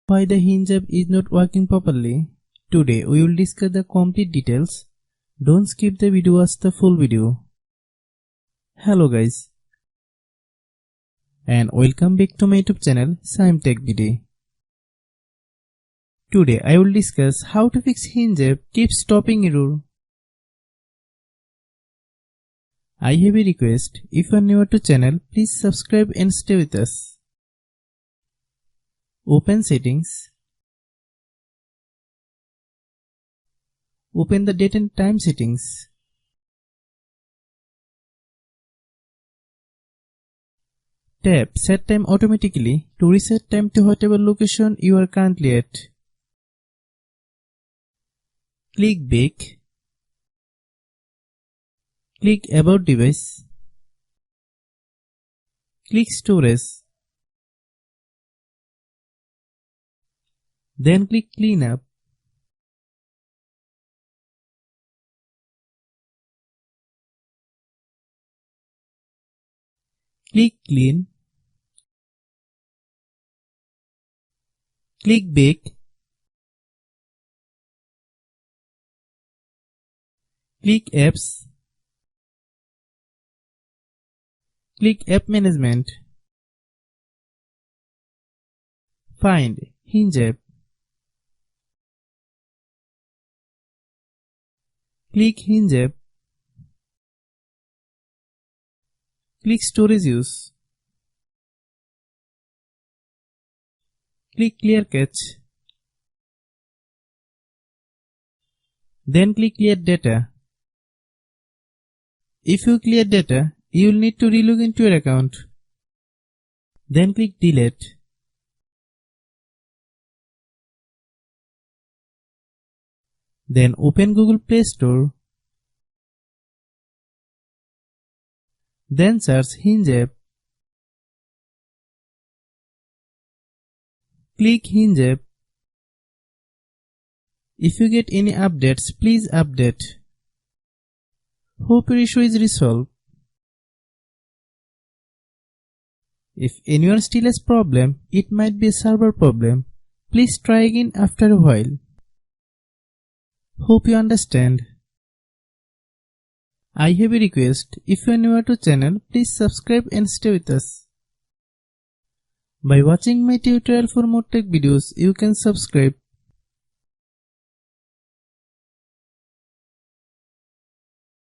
Why the Hinge app is not working properly? Today we will discuss the complete details. Don't skip the video, watch the full video. Hello guys, and welcome back to my YouTube channel Shaem Tech Video. Today I will discuss how to fix Hinge app keeps stopping error. I have a request. If you are new to channel, please subscribe and stay with us. Open settings. Open the date and time settings. Tap set time automatically to reset time to whatever location you are currently at. Click back. Click about device. Click storage. Then click clean up. Click clean. Click back. Click apps. Click app management. Find Hinge app. Click Hinge app. Click storage use. Click clear cache. Then click clear data. If you clear data, you will need to relog into your account. Then click delete. Then open Google Play Store. Then search Hinge app. Click Hinge app. If you get any updates, please update. Hope your issue is resolved. If anyone still has problem, it might be a server problem. Please try again after a while. Hope you understand. I have a request. If you are new to channel, please subscribe and stay with us. By watching my tutorial for more tech videos, you can subscribe.